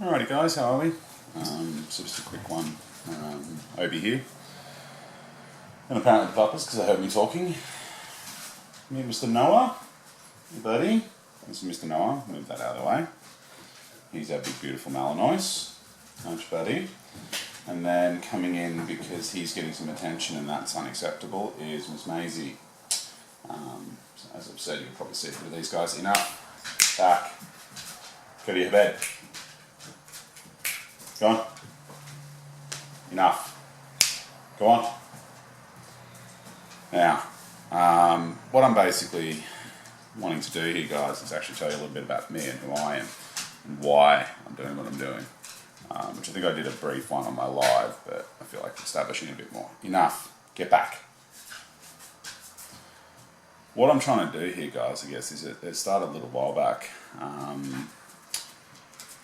Alrighty guys, how are we? So just a quick one. Obie here. And apparently the puppers, because they heard me talking. Meet Mr. Noah. Hey buddy. This is Mr. Noah. Move that out of the way. He's our big beautiful Malinois. Aren't you, buddy? And then coming in because he's getting some attention and that's unacceptable is Miss Maisie. So as I've said, you'll probably see it with these guys. Enough. Back. Go to your bed. Go on. Enough. Go on. Now, what I'm basically wanting to do here, guys, is actually tell you a little bit about me and who I am and why I'm doing what I'm doing. Which I think I did a brief one on my live, but I feel like establishing a bit more. Enough. Get back. What I'm trying to do here, guys, I guess, is it started a little while back.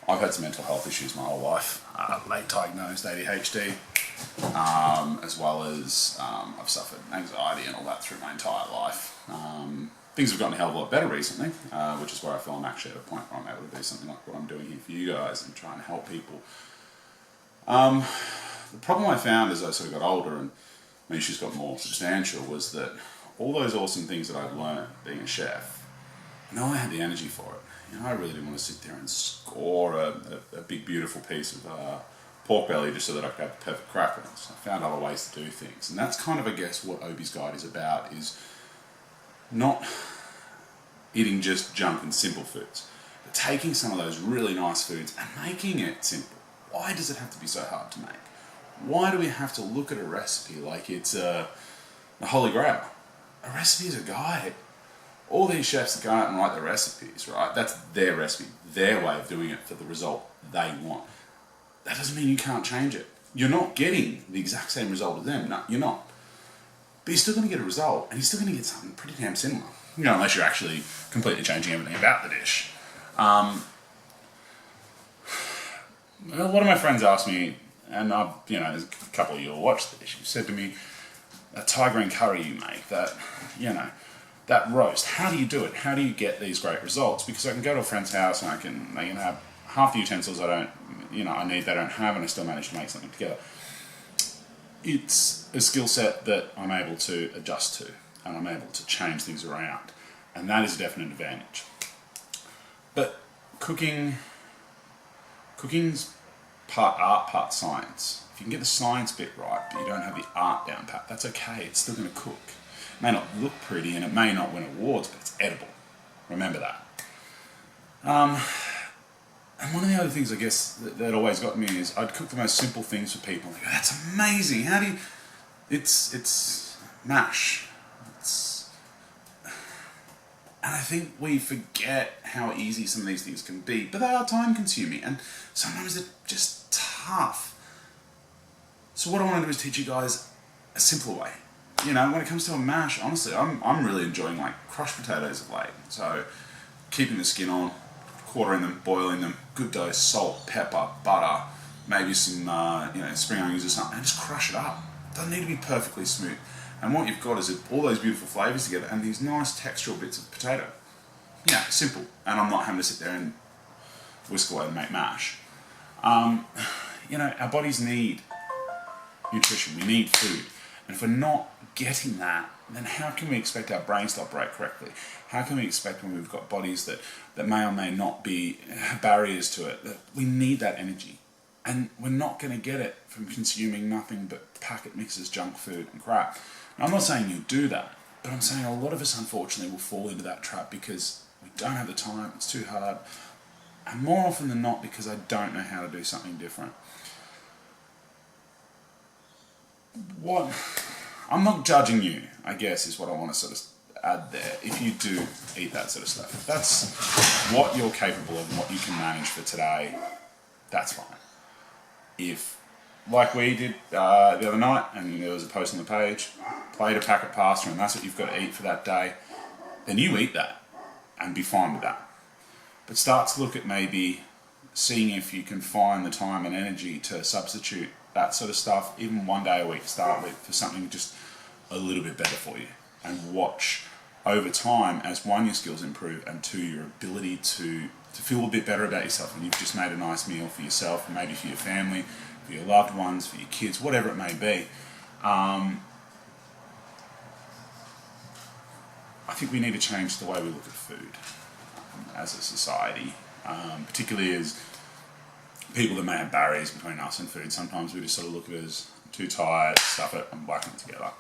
I've had some mental health issues my whole life, late diagnosed ADHD, as well as I've suffered anxiety and all that through my entire life. Things have gotten a hell of a lot better recently, which is where I feel I'm actually at a point where I'm able to do something like what I'm doing here for you guys and trying to help people. The problem I found as I sort of got older and my issues got more substantial was that all those awesome things that I'd learned being a chef, no, I had the energy for it. You know, I really didn't want to sit there and score a big beautiful piece of pork belly just so that I could have the perfect crackers. I found other ways to do things, and that's kind of, I guess, what Obie's Guide is about, is not eating just junk and simple foods, but taking some of those really nice foods and making it simple. Why does it have to be so hard to make? Why do we have to look at a recipe like it's the Holy Grail? A recipe is a guide. All these chefs that go out and write the recipes, right? That's their recipe, their way of doing it for the result they want. That doesn't mean you can't change it. You're not getting the exact same result as them. No, you're not. But you're still going to get a result, and you're still going to get something pretty damn similar. You know, unless you're actually completely changing everything about the dish. A lot of my friends ask me, and there's a couple of you will watch this. You said to me, that Thai green curry you make, that roast, how do you do it? How do you get these great results? Because I can go to a friend's house and they can have half the utensils I need, they don't have, and I still manage to make something together. It's a skill set that I'm able to adjust to, and I'm able to change things around, and that is a definite advantage. But cooking's part art, part science. If you can get the science bit right, but you don't have the art down pat, that's okay, it's still going to cook. It may not look pretty and it may not win awards, but it's edible. Remember that. And one of the other things, I guess, that always got me is I'd cook the most simple things for people. They go, that's amazing. How do you... It's mash. And I think we forget how easy some of these things can be, but they are time consuming and sometimes they're just tough. So what I want to do is teach you guys a simpler way. You know, when it comes to a mash, honestly, I'm really enjoying like crushed potatoes of late. So keeping the skin on, quartering them, boiling them, good dose, salt, pepper, butter, maybe some spring onions or something, and just crush it up. Doesn't need to be perfectly smooth. And what you've got is all those beautiful flavours together and these nice textural bits of potato. Yeah, simple. And I'm not having to sit there and whisk away and make mash. Our bodies need nutrition. We need food. And if we're not getting that, then how can we expect our brains to operate correctly? How can we expect when we've got bodies that may or may not be barriers to it, that we need that energy? And we're not going to get it from consuming nothing but packet mixes, junk food and crap. Now, I'm not saying you do that, but I'm saying a lot of us unfortunately will fall into that trap because we don't have the time, it's too hard, and more often than not because I don't know how to do something different. I'm not judging you, I guess, is what I want to sort of add there, if you do eat that sort of stuff. If that's what you're capable of and what you can manage for today, that's fine. If, like we did the other night, and there was a post on the page, plate a packet pasta and that's what you've got to eat for that day, then you eat that and be fine with that. But start to look at maybe seeing if you can find the time and energy to substitute that sort of stuff, even one day a week to start with, for something just a little bit better for you. And watch over time as one, your skills improve, and two, your ability to to feel a bit better about yourself, and you've just made a nice meal for yourself, and maybe for your family, for your loved ones, for your kids, whatever it may be. I think we need to change the way we look at food as a society, particularly as people that may have barriers between us and food. Sometimes we just sort of look at it as too tired, stuff it, and whack it together.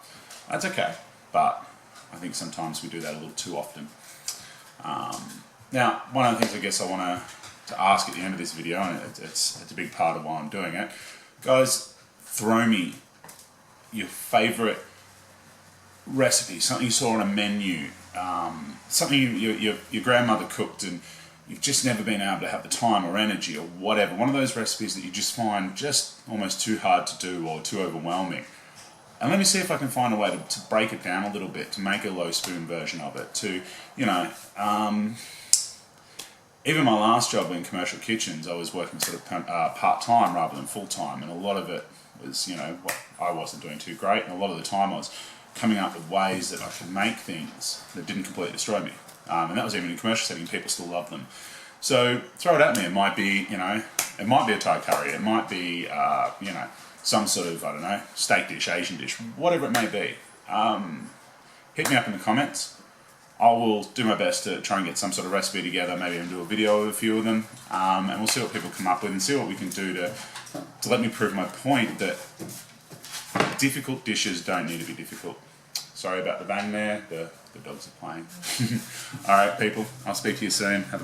That's okay, but I think sometimes we do that a little too often. Now, one of the things I guess I want to ask at the end of this video, and it's a big part of why I'm doing it, guys, throw me your favourite recipe, something you saw on a menu, something your grandmother cooked and you've just never been able to have the time or energy or whatever. One of those recipes that you just find just almost too hard to do or too overwhelming. And let me see if I can find a way to break it down a little bit, to make a low spoon version of it, to, even my last job in commercial kitchens, I was working sort of part-time rather than full-time, and a lot of it was, what I wasn't doing too great, and a lot of the time I was coming up with ways that I could make things that didn't completely destroy me. And that was even in commercial setting, people still love them. So throw it at me. It might be, it might be a Thai curry, it might be, some sort of, I don't know, steak dish, Asian dish, whatever it may be. Hit me up in the comments. I will do my best to try and get some sort of recipe together, maybe even do a video of a few of them, and we'll see what people come up with and see what we can do to let me prove my point that difficult dishes don't need to be difficult. Sorry about the bang there, the dogs are playing. Alright people, I'll speak to you soon. Have a